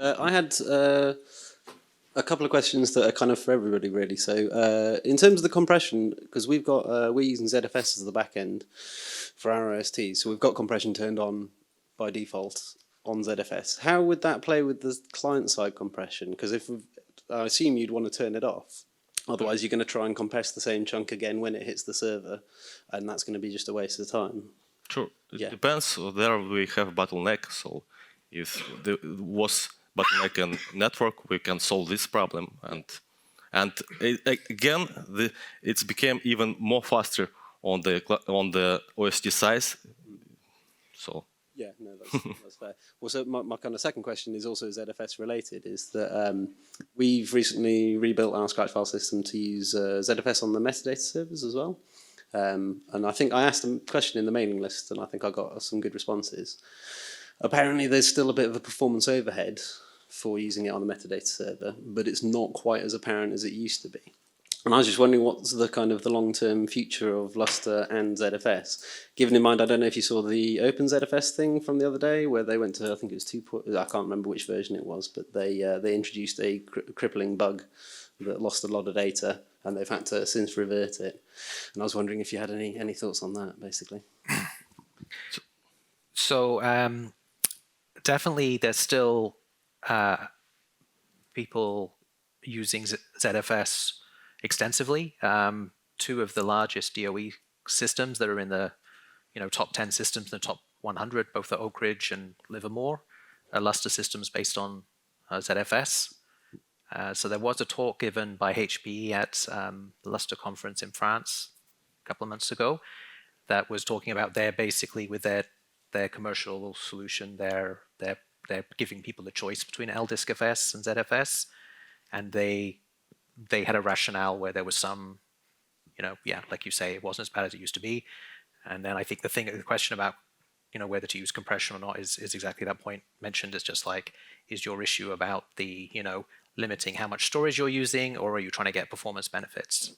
I had a couple of questions that are kind of for everybody, really. So, in terms of the compression, because we're using ZFS as the back end for our OST, so we've got compression turned on by default on ZFS. How would that play with the client-side compression? Because I assume you'd want to turn it off. Otherwise, you're going to try and compress the same chunk again when it hits the server, and that's going to be just a waste of time. Sure. It depends. There we have bottleneck. So if there was bottleneck in network, we can solve this problem. And again, it's became even more faster on the OST size. So. Yeah, no, that's fair. Well, so my kind of second question is also ZFS related, is that we've recently rebuilt our scratch file system to use ZFS on the metadata servers as well. And I think I asked a question in the mailing list, and I think I got some good responses. Apparently, there's still a bit of a performance overhead for using it on the metadata server, but it's not quite as apparent as it used to be. And I was just wondering what's the kind of the long-term future of Lustre and ZFS, given in mind, I don't know if you saw the Open ZFS thing from the other day, where they went to, I think it was I can't remember which version it was, but they introduced a crippling bug that lost a lot of data, and they've had to since revert it. And I was wondering if you had any thoughts on that, basically. So definitely there's still people using ZFS extensively. Two of the largest DOE systems that are in the top 10 systems in the top 100, both at Oak Ridge and Livermore, are Lustre systems based on ZFS. So there was a talk given by HPE at the Lustre conference in France a couple of months ago that was talking about basically with their commercial solution, they're giving people a choice between LDiskFS and ZFS, and they had a rationale where there was some, like you say, it wasn't as bad as it used to be. And then I think the question about, whether to use compression or not is exactly that point mentioned. It's just like, is your issue about the, limiting how much storage you're using, or are you trying to get performance benefits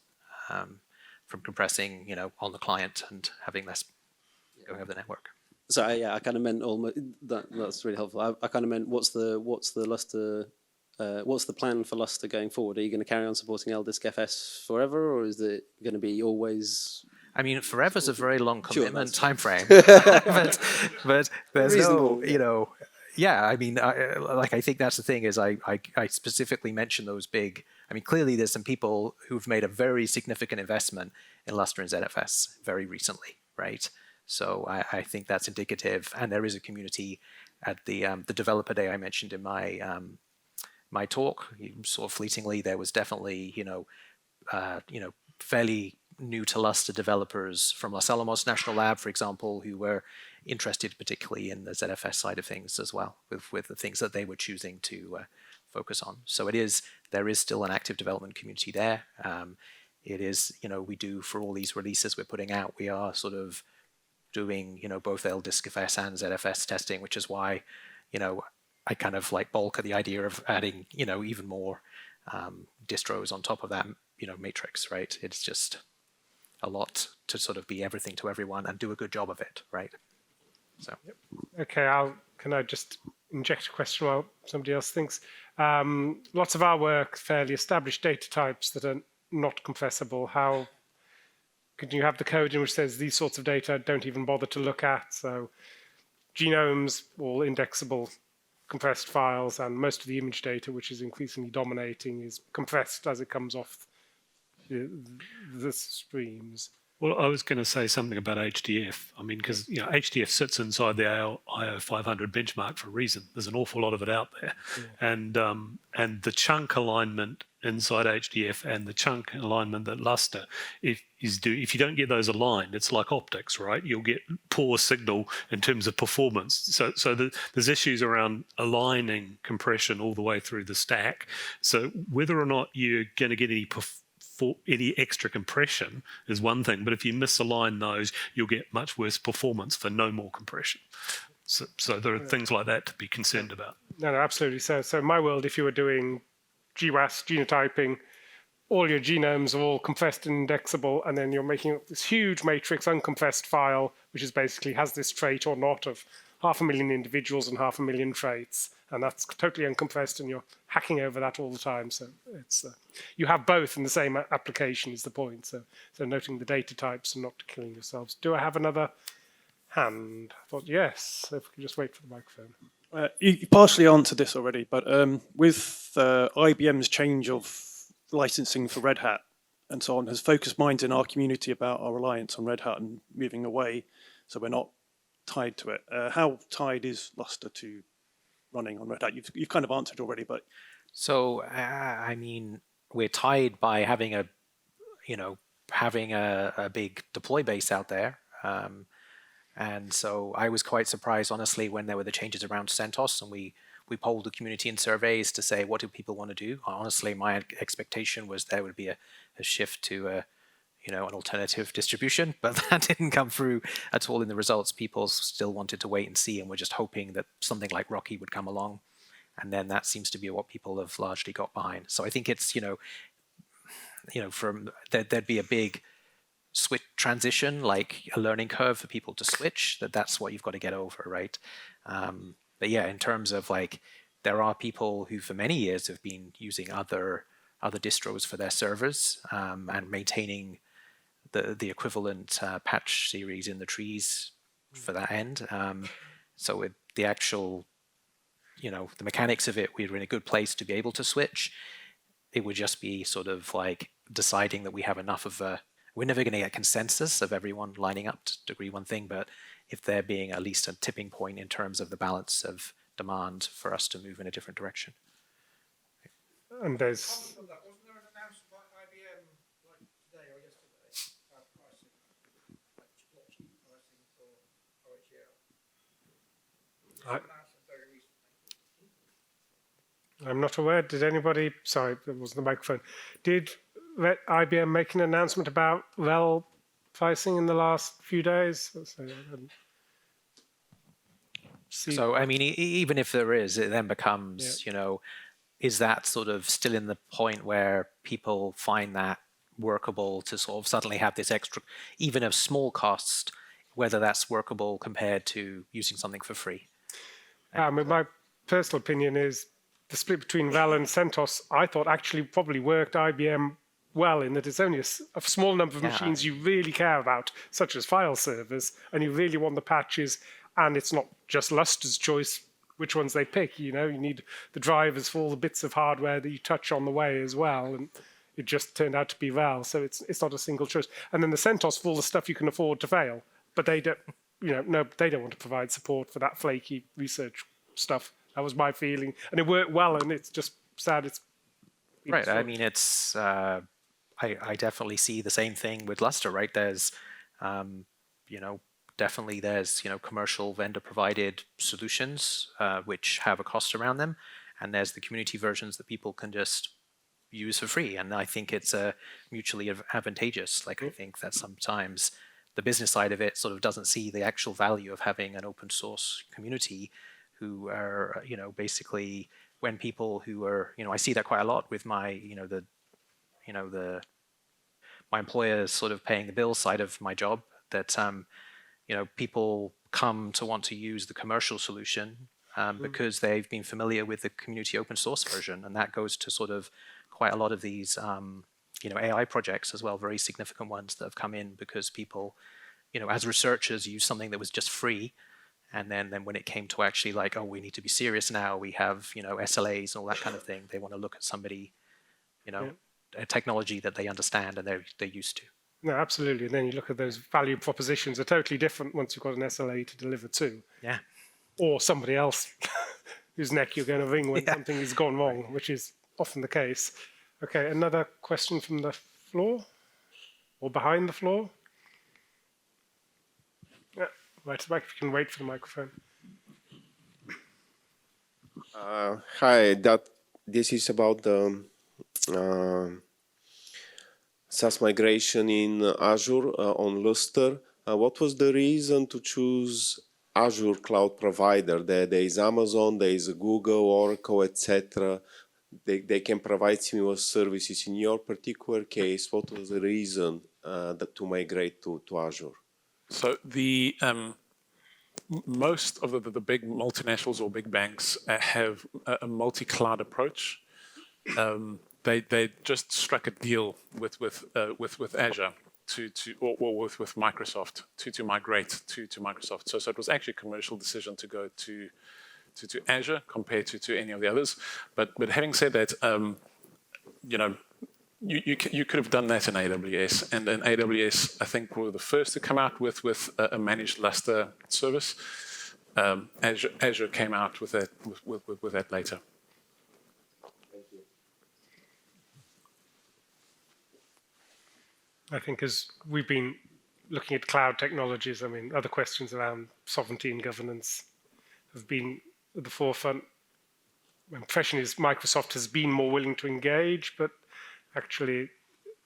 from compressing, on the client and having less going over the network? So I kind of meant almost that's really helpful. I kind of meant what's the Lustre. What's the plan for Lustre going forward? Are you going to carry on supporting LDiskFS forever, or is it going to be always? I mean, forever is a very long commitment time frame, but there's no, I mean, I think that's the thing is I specifically mentioned those big. I mean, clearly there's some people who've made a very significant investment in Lustre and ZFS very recently, right? So I think that's indicative, and there is a community at the developer day I mentioned in my talk, sort of fleetingly. There was definitely, fairly new to Lustre developers from Los Alamos National Lab, for example, who were interested particularly in the ZFS side of things as well, with the things that they were choosing to focus on. So there is still an active development community there. It is, we do for all these releases we're putting out, we are sort of doing, both LDiskFS and ZFS testing, which is why, I kind of like bulk at the idea of adding, even more distros on top of that, matrix, right? It's just a lot to sort of be everything to everyone and do a good job of it, right? So. Okay, can I just inject a question while somebody else thinks? Lots of our work, fairly established data types that are not compressible. How can you have the code in which says these sorts of data don't even bother to look at? So genomes, all indexable compressed files, and most of the image data, which is increasingly dominating, is compressed as it comes off the streams. Well, I was going to say something about HDF. I mean, because HDF sits inside the IO 500 benchmark for a reason. There's an awful lot of it out there, and the chunk alignment inside HDF and the chunk alignment that Lustre if you don't get those aligned, it's like optics, right? You'll get poor signal in terms of performance. So there's issues around aligning compression all the way through the stack. So whether or not you're going to get any extra compression is one thing, but if you misalign those, you'll get much worse performance for no more compression. So there are things like that to be concerned about. No, absolutely. So in my world, if you were doing GWAS, genotyping, all your genomes are all compressed and indexable, and then you're making this huge matrix uncompressed file, which is basically has this trait or not of 500,000 individuals and 500,000 traits, and that's totally uncompressed, and you're hacking over that all the time. So it's you have both in the same application is the point. So noting the data types and not killing yourselves. Do I have another hand? I thought yes. If we could just wait for the microphone. You partially answered this already, but with IBM's change of licensing for Red Hat and so on, has focused minds in our community about our reliance on Red Hat and moving away, so we're not tied to it. How tied is Lustre to running on Red Hat? You've kind of answered already, but so I mean, we're tied by having a big deploy base out there. And so I was quite surprised, honestly, when there were the changes around CentOS, and we polled the community in surveys to say, what do people want to do? Honestly, my expectation was there would be a shift to an alternative distribution, but that didn't come through at all in the results. People still wanted to wait and see, and were just hoping that something like Rocky would come along. And then that seems to be what people have largely got behind. So I think it's, there'd be a big switch transition, like a learning curve for people to switch, that's what you've got to get over, right? But yeah, in terms of like, there are people who for many years have been using other distros for their servers and maintaining the equivalent patch series in the trees for that end. So the actual, the mechanics of it, we're in a good place to be able to switch. It would just be sort of like deciding that we have enough of we're never going to get consensus of everyone lining up to agree one thing, but if there being at least a tipping point in terms of the balance of demand for us to move in a different direction. And there's... Wasn't there an announcement by IBM like today or yesterday about pricing, like blockchain pricing for OHL? Very recently. I'm not aware. Did anybody... Sorry, that wasn't the microphone. Did IBM make an announcement about RHEL pricing in the last few days? So, I mean, even if there is, it then becomes, is that sort of still in the point where people find that workable to sort of suddenly have this extra, even a small cost, whether that's workable compared to using something for free? My personal opinion is the split between RHEL and CentOS, I thought actually probably worked IBM well, in that it's only a small number of machines you really care about, such as file servers, and you really want the patches, and it's not just Lustre's choice which ones they pick. You need the drivers for all the bits of hardware that you touch on the way as well, and it just turned out to be RHEL, so it's not a single choice. And then the CentOS for all the stuff you can afford to fail, but they don't, they don't want to provide support for that flaky research stuff. That was my feeling, and it worked well, and it's just sad. Right. I mean, it's. I definitely see the same thing with Lustre, right? There's, definitely there's, commercial vendor provided solutions which have a cost around them. And there's the community versions that people can just use for free. And I think it's mutually advantageous. Like, I think that sometimes the business side of it sort of doesn't see the actual value of having an open source community who are, basically when people who are, I see that quite a lot with my, my employer's sort of paying the bill side of my job, that people come to want to use the commercial solution because they've been familiar with the community open source version, and that goes to sort of quite a lot of these AI projects as well, very significant ones that have come in because people, as researchers, use something that was just free. And then when it came to actually like, oh, we need to be serious now, we have, SLAs and all that kind of thing, they want to look at somebody, a technology that they understand and they're used to. No, absolutely. And then you look at those value propositions are totally different once you've got an SLA to deliver to. Yeah. Or somebody else whose neck you're going to wring when something has gone wrong, which is often the case. Okay, another question from the floor or behind the floor? Yeah, right back if you can wait for the microphone. Hi, this is about the SaaS migration in Azure on Lustre. What was the reason to choose Azure cloud provider? There is Amazon, there is Google, Oracle, etc. They can provide similar services. In your particular case, what was the reason to migrate to Azure? So the most of the big multinationals or big banks have a multi-cloud approach. They just struck a deal with Azure or with Microsoft to migrate to Microsoft. So it was actually a commercial decision to go to Azure compared to any of the others. But having said that, you know, you could have done that in AWS, and in AWS, I think were the first to come out with a managed Lustre service. Azure came out with that later. Thank you. I think as we've been looking at cloud technologies, I mean, other questions around sovereignty and governance have been at the forefront. My impression is Microsoft has been more willing to engage, but actually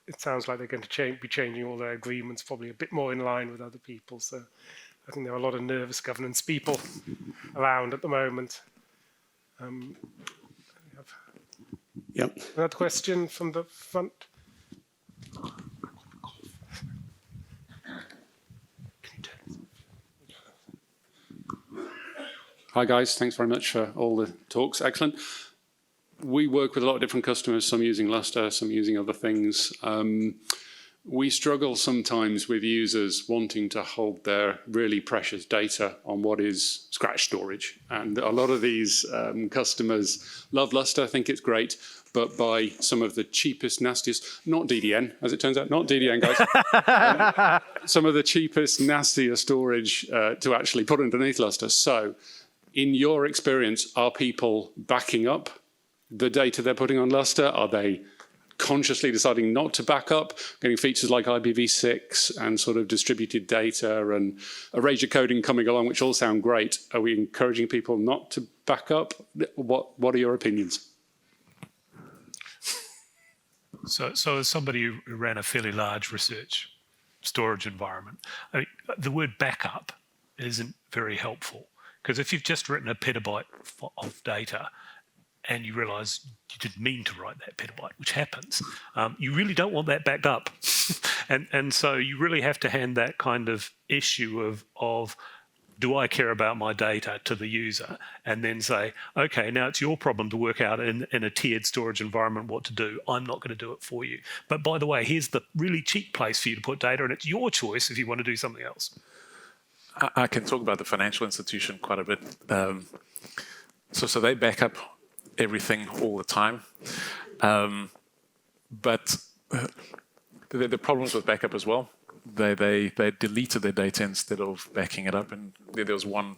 it sounds like they're going to be changing all their agreements probably a bit more in line with other people. So I think there are a lot of nervous governance people around at the moment. Yep. Another question from the front. Hi guys, thanks very much for all the talks, excellent. We work with a lot of different customers, some using Lustre, some using other things. We struggle sometimes with users wanting to hold their really precious data on what is scratch storage. And a lot of these customers love Lustre, think it's great, but buy some of the cheapest, nastiest, not DDN, as it turns out, not DDN, guys. Some of the cheapest, nastier storage to actually put underneath Lustre. So, in your experience, are people backing up the data they're putting on Lustre? Are they consciously deciding not to back up, getting features like IPv6 and sort of distributed data and erasure coding coming along, which all sound great? Are we encouraging people not to back up? What are your opinions? So as somebody who ran a fairly large research storage environment, I mean, the word backup isn't very helpful, because if you've just written a petabyte of data and you realise you didn't mean to write that petabyte, which happens, you really don't want that backed up. and so you really have to hand that kind of issue of do I care about my data to the user, and then say, okay, now it's your problem to work out in a tiered storage environment what to do. I'm not going to do it for you. But by the way, here's the really cheap place for you to put data, and it's your choice if you want to do something else. I can talk about the financial institution quite a bit. So they back up everything all the time. But there are problems with backup as well. They deleted their data instead of backing it up, and there was one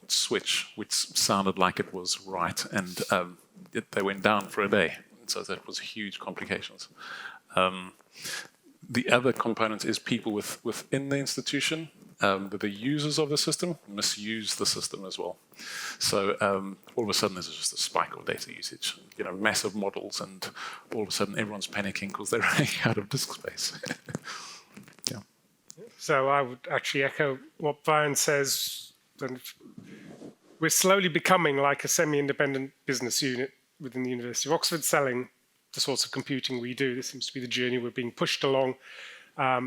switch which sounded like it was right, and they went down for a day. So that was huge complications. The other component is people within the institution, the users of the system, misuse the system as well. So all of a sudden there's just a spike of data usage, you know, massive models, and all of a sudden everyone's panicking because they're running out of disk space. Yeah. So I would actually echo what Bryan says. We're slowly becoming like a semi-independent business unit within the University of Oxford, selling the sorts of computing we do. This seems to be the journey we're being pushed along.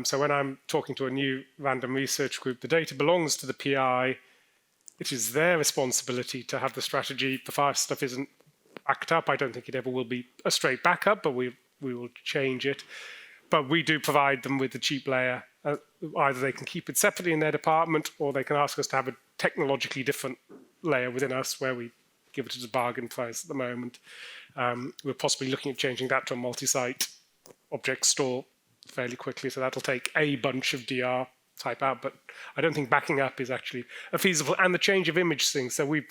So when I'm talking to a new random research group, the data belongs to the PI. It is their responsibility to have the strategy. The file stuff isn't backed up. I don't think it ever will be a straight backup, but we will change it. But we do provide them with the cheap layer. Either they can keep it separately in their department, or they can ask us to have a technologically different layer within us where we give it as a bargain price at the moment. We're possibly looking at changing that to a multi-site object store fairly quickly, so that'll take a bunch of DR type out, but I don't think backing up is actually a feasible, and the change of image thing. So we're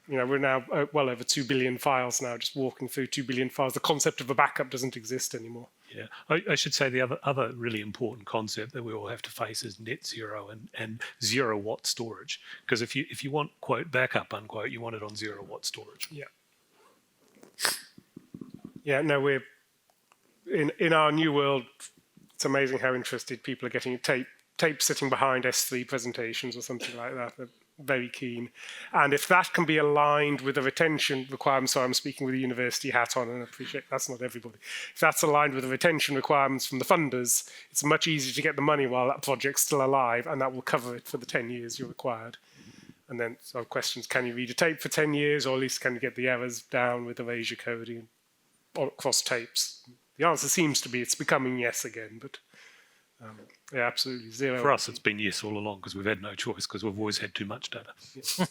now well over 2 billion files now, just walking through 2 billion files. The concept of a backup doesn't exist anymore. Yeah, I should say the other really important concept that we all have to face is net zero and 0 watt storage. Because if you want quote backup unquote, you want it on 0 watt storage. Yeah. Yeah. No, we're in our new world. It's amazing how interested people are getting. Tape sitting behind S3 presentations or something like that. very keen. And if that can be aligned with the retention requirements, so I'm speaking with a university hat on, and I appreciate that's not everybody. If that's aligned with the retention requirements from the funders, it's much easier to get the money while that project's still alive, and that will cover it for the 10 years you're required. And then, so questions, can you read a tape for 10 years, or at least can you get the errors down with erasure coding or across tapes? The answer seems to be it's becoming yes again, but yeah, absolutely zero. For us, it's been yes all along because we've had no choice because we've always had too much data. Yeah.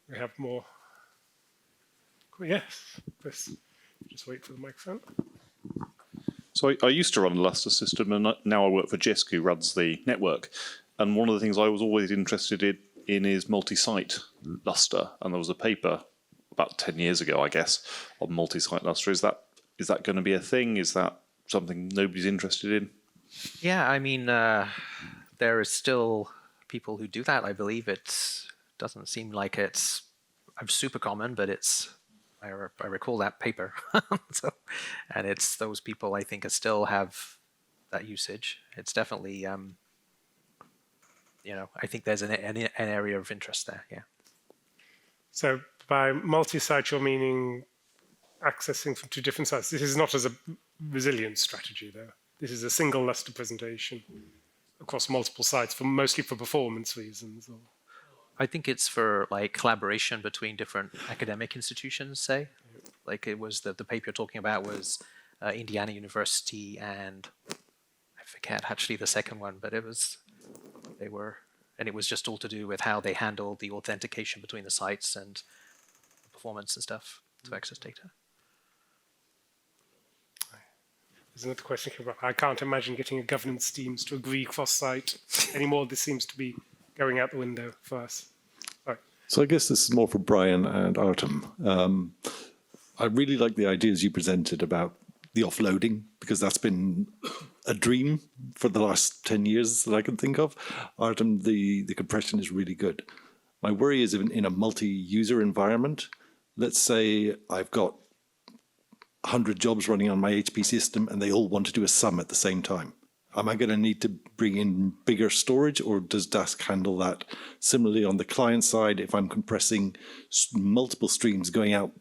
We have more. Yes, Chris, just wait for the microphone. So I used to run a Lustre system, and now I work for JISC, who runs the network. And one of the things I was always interested in is multi-site Lustre. And there was a paper about 10 years ago, I guess, on multi-site Lustre. Is that going to be a thing? Is that something nobody's interested in? Yeah, I mean, there are still people who do that. I believe it doesn't seem like it's super common, but it's. I recall that paper. So, and it's those people I think still have that usage. It's definitely, I think there's an area of interest there. Yeah. So by multi-site, you're meaning accessing from two different sites. This is not as a resilience strategy, though. This is a single Lustre presentation across multiple sites, mostly for performance reasons. Or... I think it's for like collaboration between different academic institutions, say. Like it was the paper you're talking about was Indiana University and I forget actually the second one, but it was just all to do with how they handled the authentication between the sites and performance and stuff to access data. There's another question came up. I can't imagine getting a governance teams to agree cross-site anymore. This seems to be going out the window for us. Right. So I guess this is more for Bryan and Artem. I really like the ideas you presented about the offloading, because that's been a dream for the last 10 years that I can think of. Artem, the compression is really good. My worry is in a multi-user environment, let's say I've got 100 jobs running on my HP system and they all want to do a sum at the same time. Am I going to need to bring in bigger storage, or does Dask handle that? Similarly, on the client side, if I'm compressing multiple streams going out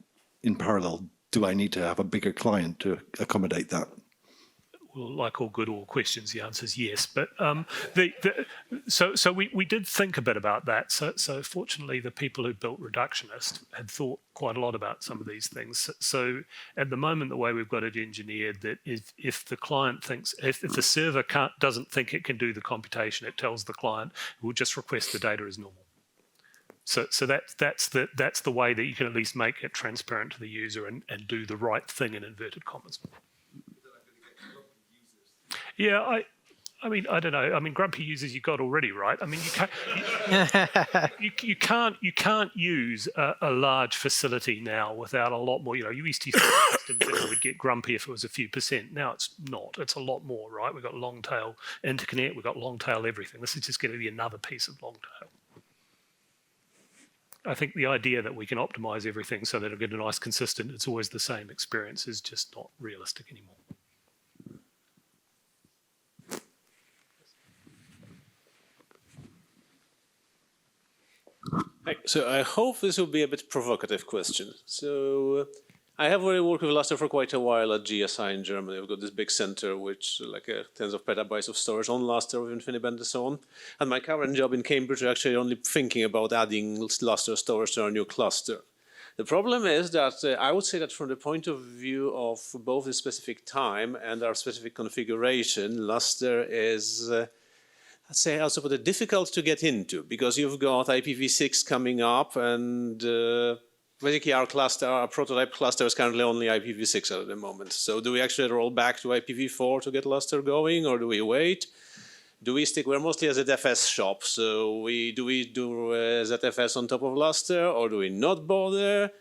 in parallel, do I need to have a bigger client to accommodate that? Well, like all good questions, the answer is yes. But so we did think a bit about that. So fortunately, the people who built Reductionist had thought quite a lot about some of these things. So at the moment, the way we've got it engineered, that if the client thinks, if the server doesn't think it can do the computation, it tells the client, we'll just request the data as normal. So that's the way that you can at least make it transparent to the user and do the right thing in inverted commas. Yeah, I mean, I don't know. I mean, grumpy users you got already, right? I mean, you can't use a large facility now without a lot more. You used to use systems that would get grumpy if it was a few percent. Now it's not. It's a lot more, right? We've got long tail interconnect. We've got long tail everything. This is just going to be another piece of long tail. I think the idea that we can optimize everything so that it'll get a nice consistent, it's always the same experience is just not realistic anymore. So I hope this will be a bit provocative question. So I have already worked with Lustre for quite a while at GSI in Germany. We've got this big center which tens of petabytes of storage on Lustre with InfiniBand and so on. And my current job in Cambridge is actually only thinking about adding Lustre storage to our new cluster. The problem is that I would say that from the point of view of both the specific time and our specific configuration, Lustre is I'd say also put it difficult to get into, because you've got IPv6 coming up, and basically our prototype cluster is currently only IPv6 at the moment. So do we actually roll back to IPv4 to get Lustre going, or do we wait? Do we stick? We're mostly a ZFS shop, so do we do ZFS on top of Lustre, or do we not bother?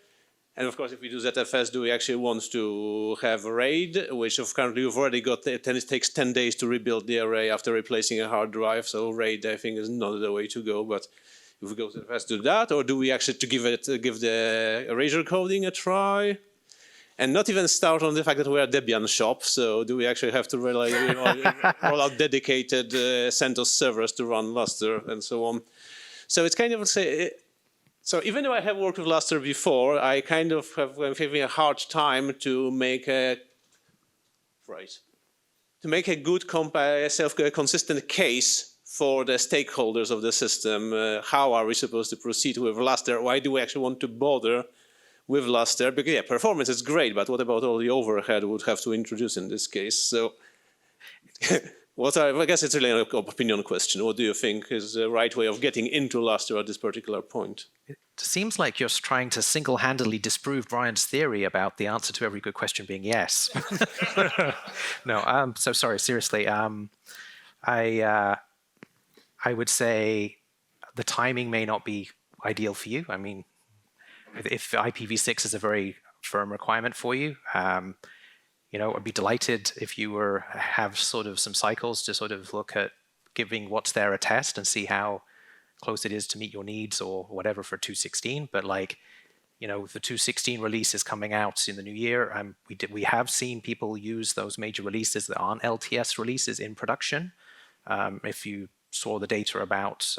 And of course, if we do ZFS, do we actually want to have RAID, which currently you've already got, it takes 10 days to rebuild the array after replacing a hard drive. So RAID, I think, is not the way to go. But if we go ZFS, do that, or do we actually give the erasure coding a try? And not even start on the fact that we are a Debian shop. So do we actually have to roll out dedicated CentOS servers to run Lustre and so on? So it's kind of so even though I have worked with Lustre before, I kind of am having a hard time to make a good self-consistent case for the stakeholders of the system. How are we supposed to proceed with Lustre? Why do we actually want to bother with Lustre? Because yeah, performance is great, but what about all the overhead we would have to introduce in this case? So I guess it's really an opinion question. What do you think is the right way of getting into Lustre at this particular point? It seems like you're trying to single-handedly disprove Bryan's theory about the answer to every good question being yes. No, so sorry, seriously. I would say the timing may not be ideal for you. I mean, if IPv6 is a very firm requirement for you, I'd be delighted if you have sort of some cycles to sort of look at giving what's there a test and see how close it is to meet your needs or whatever for 2.16. But the 2.16 release is coming out in the new year. We have seen people use those major releases that aren't LTS releases in production. If you saw the data about,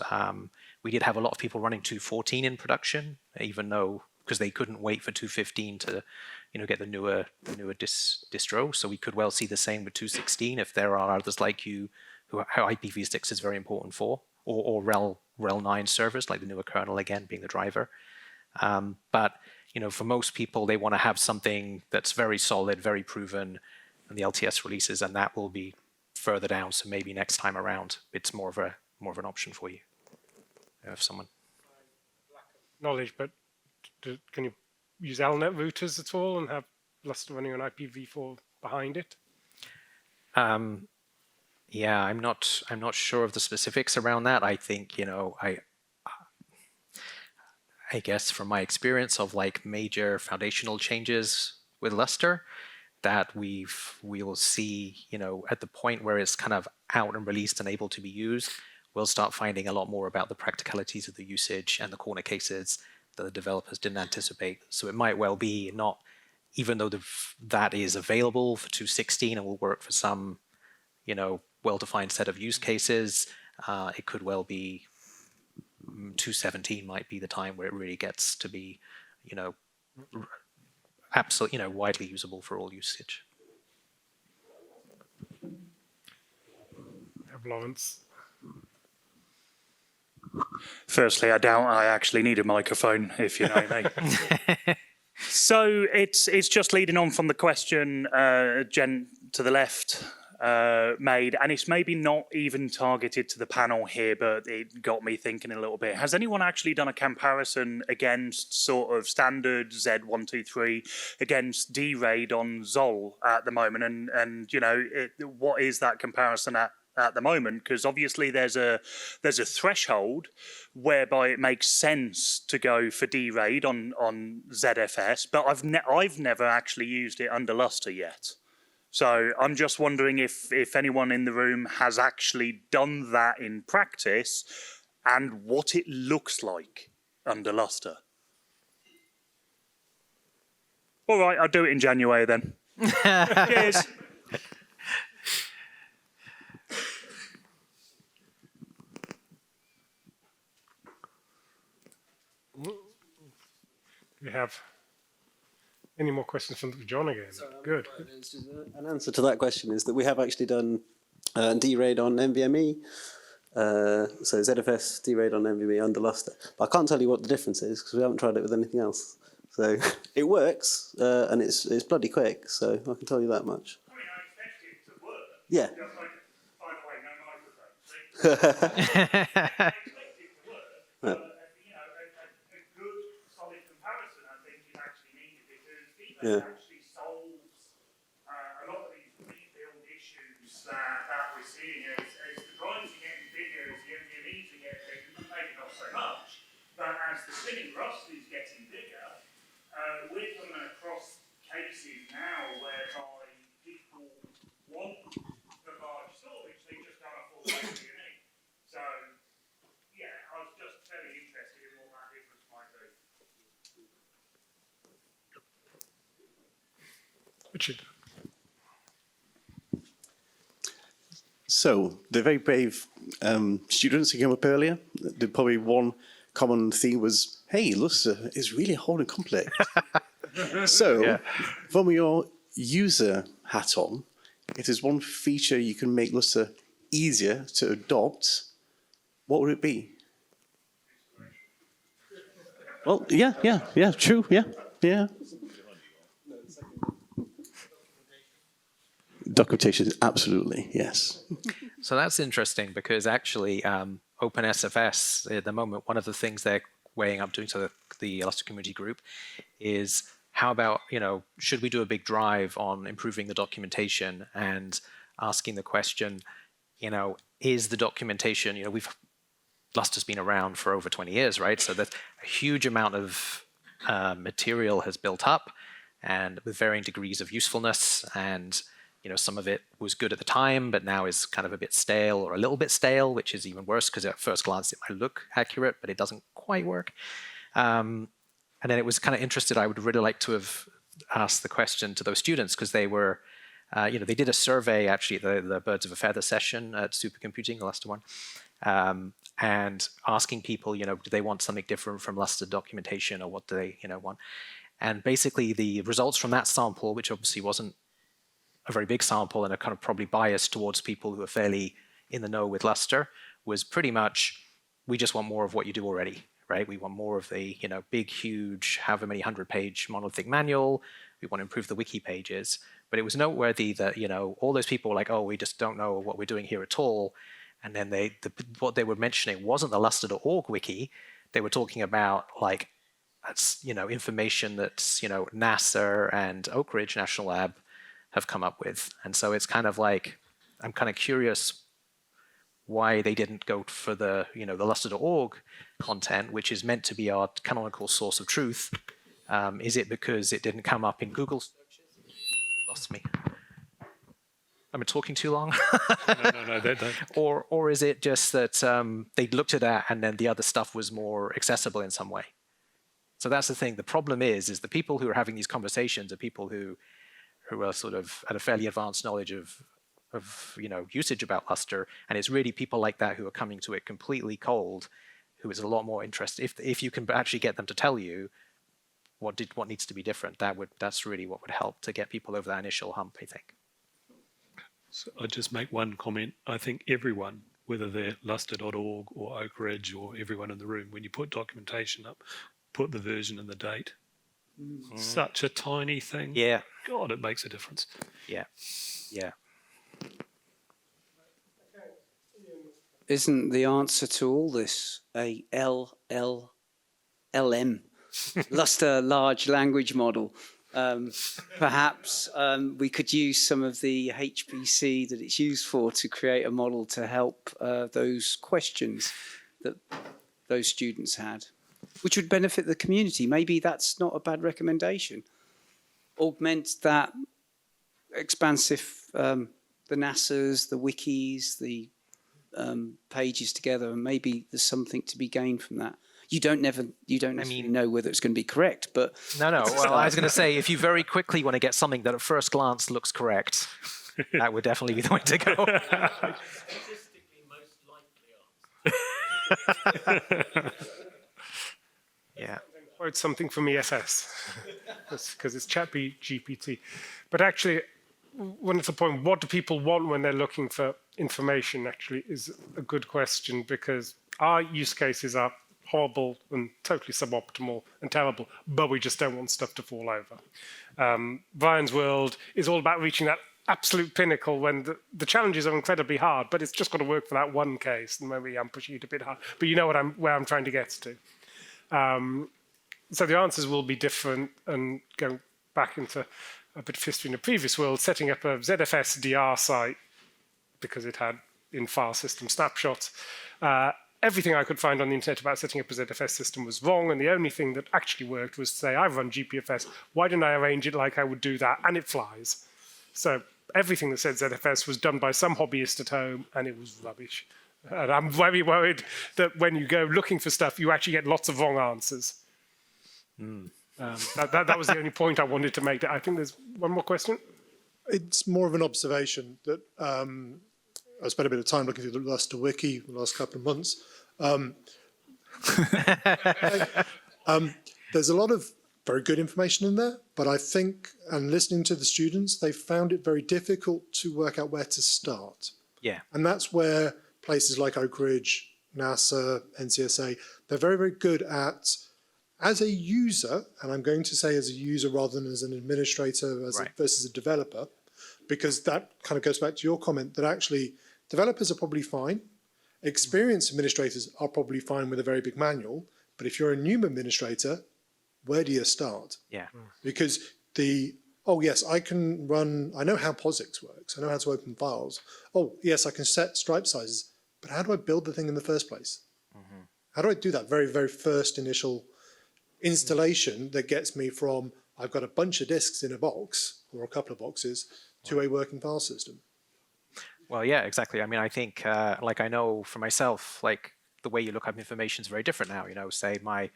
we did have a lot of people running 2.14 in production, even though because they couldn't wait for 2.15 to, get the newer distro. So we could well see the same with 2.16 if there are others like you who IPv6 is very important for, or RHEL 9 servers like the newer kernel again being the driver. But for most people, they want to have something that's very solid, very proven, and the LTS releases, and that will be further down. So maybe next time around, it's more of an option for you. If someone knowledge, but can you use LNet routers at all and have Lustre running on IPv4 behind it? Yeah, I'm not sure of the specifics around that. I think I guess from my experience of major foundational changes with Lustre, that we'll see, at the point where it's kind of out and released and able to be used, we'll start finding a lot more about the practicalities of the usage and the corner cases that the developers didn't anticipate. So it might well be not, even though that is available for 2.16 and will work for some, well-defined set of use cases, it could well be 2.17 might be the time where it really gets to be, absolutely, widely usable for all usage. Lawrence. Firstly, I doubt I actually need a microphone, if you know me. So it's just leading on from the question Jen to the left made, and it's maybe not even targeted to the panel here, but it got me thinking a little bit. Has anyone actually done a comparison against sort of standard Z123 against D-RAID on Zoll at the moment? And what is that comparison at the moment? Because obviously there's a threshold whereby it makes sense to go for D-RAID on ZFS, but I've never actually used it under Lustre yet. So I'm just wondering if anyone in the room has actually done that in practice and what it looks like under Lustre. All right, I'll do it in January then. Cheers. We have any more questions from John again? Good. An answer to that question is that we have actually done D-RAID on NVMe. So ZFS D-RAID on NVMe under Lustre. But I can't tell you what the difference is because we haven't tried it with anything else. So it works and it's bloody quick. So I can tell you that much. I mean, I expect it to work. Yeah. Just like, by the way, no microphone. I expect it to work. A good, solid comparison, I think, is actually needed because D-RAID actually solves a lot of these rebuild issues that we're seeing as the drives are getting bigger, as the NVMEs are getting bigger, maybe not so much, but as the spinning Rust is getting bigger, we're coming across cases now whereby people want the large storage, they just can't afford the NVMe. So, yeah, I was just very interested in what that difference might be. Richard. So, the very brave students who came up earlier, probably one common theme was, hey, Lustre is really hard and complex. So, from your user hat on, if there's one feature you can make Lustre easier to adopt, what would it be? Well, yeah, true, yeah. Documentation, absolutely, yes. So that's interesting because actually OpenSFS at the moment, one of the things they're weighing up doing to the Lustre community group is how about, should we do a big drive on improving the documentation and asking the question, is the documentation, Lustre's been around for over 20 years, right? So that a huge amount of material has built up and with varying degrees of usefulness, and some of it was good at the time, but now is kind of a bit stale or a little bit stale, which is even worse because at first glance it might look accurate, but it doesn't quite work. And then it was kind of interested, I would really like to have asked the question to those students because they were, they did a survey actually at the Birds of a Feather session at Supercomputing, the Lustre one, and asking people, do they want something different from Lustre documentation or what do they, want? And basically the results from that sample, which obviously wasn't a very big sample and are kind of probably biased towards people who are fairly in the know with Lustre, was pretty much, we just want more of what you do already, right? We want more of the, big, huge, however many 100-page monolithic manual. We want to improve the wiki pages. But it was noteworthy that, all those people were like, oh, we just don't know what we're doing here at all. And then what they were mentioning wasn't the Lustre.org wiki. They were talking about like, that's, information that, NASA and Oak Ridge National Lab have come up with. And so it's kind of like, I'm kind of curious why they didn't go for the, the Lustre.org content, which is meant to be our canonical source of truth. Is it because it didn't come up in Google searches? Lost me. I've been talking too long. No, don't. Or is it just that they looked at that and then the other stuff was more accessible in some way? So that's the thing. The problem is the people who are having these conversations are people who are sort of at a fairly advanced knowledge of usage about Lustre, and it's really people like that who are coming to it completely cold, who is a lot more interested. If you can actually get them to tell you what needs to be different, that's really what would help to get people over that initial hump, I think. So I'd just make one comment. I think everyone, whether they're Lustre.org or Oak Ridge or everyone in the room, when you put documentation up, put the version and the date. Such a tiny thing. Yeah. God, it makes a difference. Yeah. Isn't the answer to all this a LLM, Lustre Large Language Model? Perhaps we could use some of the HPC that it's used for to create a model to help those questions that those students had, which would benefit the community. Maybe that's not a bad recommendation. Augment that expansive, the NASAs, the wikis, the pages together, and maybe there's something to be gained from that. You don't necessarily know whether it's going to be correct, but no. Well, I was going to say, if you very quickly want to get something that at first glance looks correct, that would definitely be the way to go. Yeah. Quote something from ESS because it's ChatGPT. But actually, when it's a point, what do people want when they're looking for information? Actually, is a good question, because our use cases are horrible and totally suboptimal and terrible, but we just don't want stuff to fall over. Bryan's world is all about reaching that absolute pinnacle when the challenges are incredibly hard, but it's just got to work for that one case. And maybe I'm pushing it a bit hard, but you know where I'm trying to get to. So the answers will be different, and going back into a bit of history in the previous world, setting up a ZFS DR site because it had in-file system snapshots. Everything I could find on the internet about setting up a ZFS system was wrong, and the only thing that actually worked was to say, I run GPFS, why don't I arrange it like I would do that? And it flies. So everything that said ZFS was done by some hobbyist at home, and it was rubbish. And I'm very worried that when you go looking for stuff, you actually get lots of wrong answers. That was the only point I wanted to make. I think there's one more question. It's more of an observation that I spent a bit of time looking through the Lustre wiki the last couple of months. There's a lot of very good information in there, but I think, and listening to the students, they found it very difficult to work out where to start. Yeah. And that's where places like Oak Ridge, NASA, NCSA, they're very, very good at, as a user, and I'm going to say as a user rather than as an administrator versus a developer, because that kind of goes back to your comment that actually developers are probably fine. Experienced administrators are probably fine with a very big manual, but if you're a new administrator, where do you start? Yeah. Because oh yes, I know how POSIX works. I know how to open files. Oh yes, I can set stripe sizes, but how do I build the thing in the first place? Mm-hmm. How do I do that very, very first initial installation that gets me from, I've got a bunch of disks in a box or a couple of boxes to a working file system? Well, yeah, exactly. I mean, I think, like I know for myself, like the way you look up information is very different now. Say I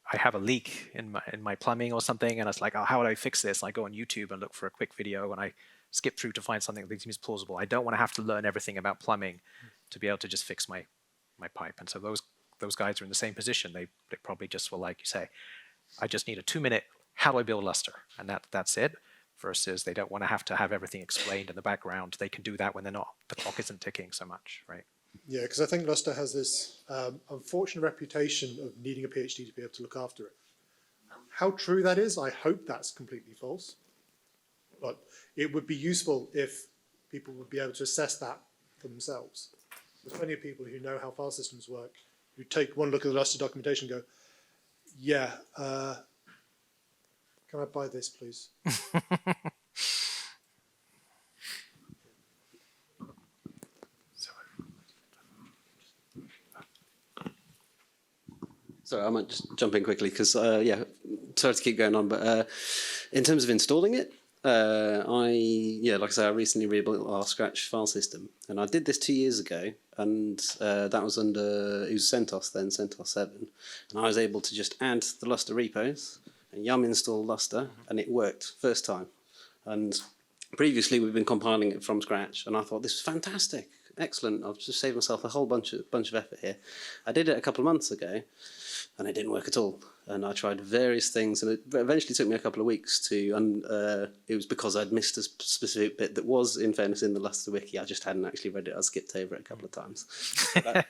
have a leak in my plumbing or something, and it's like, oh, how would I fix this? And I go on YouTube and look for a quick video, and I skip through to find something that seems plausible. I don't want to have to learn everything about plumbing to be able to just fix my pipe. And so those guys are in the same position. They probably just will, like you say, I just need a 2-minute, how do I build Lustre? And that's it. Versus they don't want to have everything explained in the background. They can do that when the clock isn't ticking so much, right? Yeah, because I think Lustre has this unfortunate reputation of needing a PhD to be able to look after it. How true that is, I hope that's completely false. But it would be useful if people would be able to assess that for themselves. There's plenty of people who know how file systems work, who take one look at the Lustre documentation and go, yeah, can I buy this, please? Sorry, I might just jump in quickly because, sorry to keep going on, but in terms of installing it, like I say, I recently rebuilt our Scratch file system, and I did this 2 years ago, and that was it was CentOS then, CentOS 7, and I was able to just add the Lustre repos and yum install Lustre, and it worked first time. And previously we've been compiling it from scratch, and I thought this was fantastic, excellent. I've just saved myself a whole bunch of effort here. I did it a couple of months ago, and it didn't work at all. And I tried various things, and it eventually took me a couple of weeks to. It was because I'd missed a specific bit that was, in fairness, in the Lustre wiki. I just hadn't actually read it. I skipped over it a couple of times.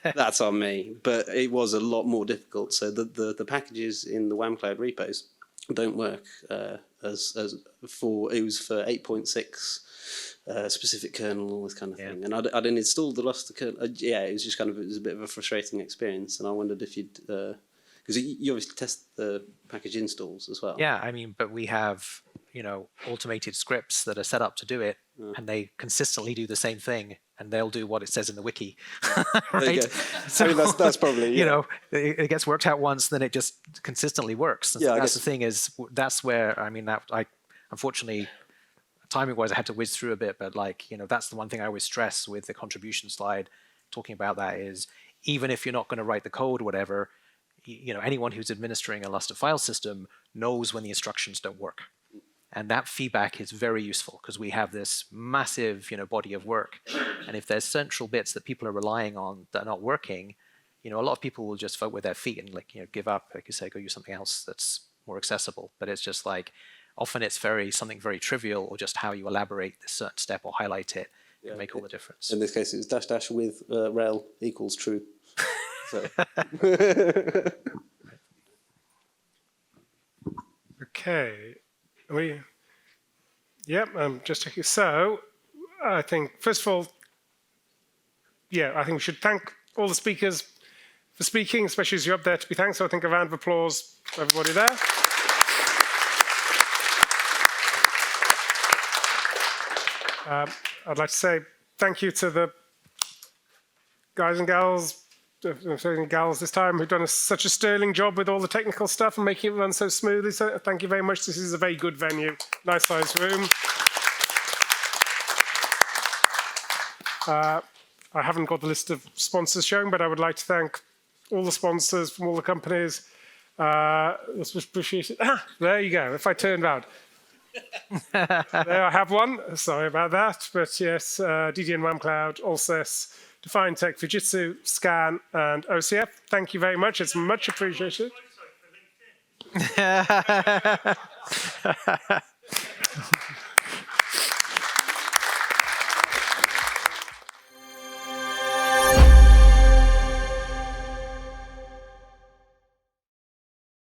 That's on me. But it was a lot more difficult. So the packages in the Whamcloud repos don't work it was for 8.6 specific kernel, all this kind of thing. And I didn't install the Lustre kernel. It was just it was a bit of a frustrating experience. And I wondered if you'd. Because you obviously test the package installs as well. Yeah, I mean, but we have, automated scripts that are set up to do it, and they consistently do the same thing, and they'll do what it says in the wiki, right? So, I mean, that's probably, it gets worked out once, then it just consistently works. And so that's the thing is, that's where, I mean, unfortunately, timing-wise, I had to whiz through a bit, but that's the one thing I always stress with the contribution slide, talking about that is, even if you're not going to write the code or whatever, anyone who's administering a Lustre file system knows when the instructions don't work. And that feedback is very useful because we have this massive, body of work. And if there's central bits that people are relying on that are not working, a lot of people will just vote with their feet and give up, like you say, go use something else that's more accessible. But it's just often it's something very trivial, or just how you elaborate this certain step or highlight it can make all the difference. In this case, it was -- with rel equals true. So. Okay, just checking. So, I think first of all, I think we should thank all the speakers for speaking, especially as you're up there to be thanked. So I think a round of applause for everybody there. I'd like to say thank you to the guys and gals this time who've done such a sterling job with all the technical stuff and making it run so smoothly. So thank you very much. This is a very good venue, nice sized room. I haven't got the list of sponsors showing, but I would like to thank all the sponsors from all the companies This was appreciated. Ah, there you go. If I turn round. There I have one. Sorry about that. But yes, DDN Whamcloud, Allsys, Define Tech, Fujitsu, Scan, and OCF. Thank you very much. It's much appreciated.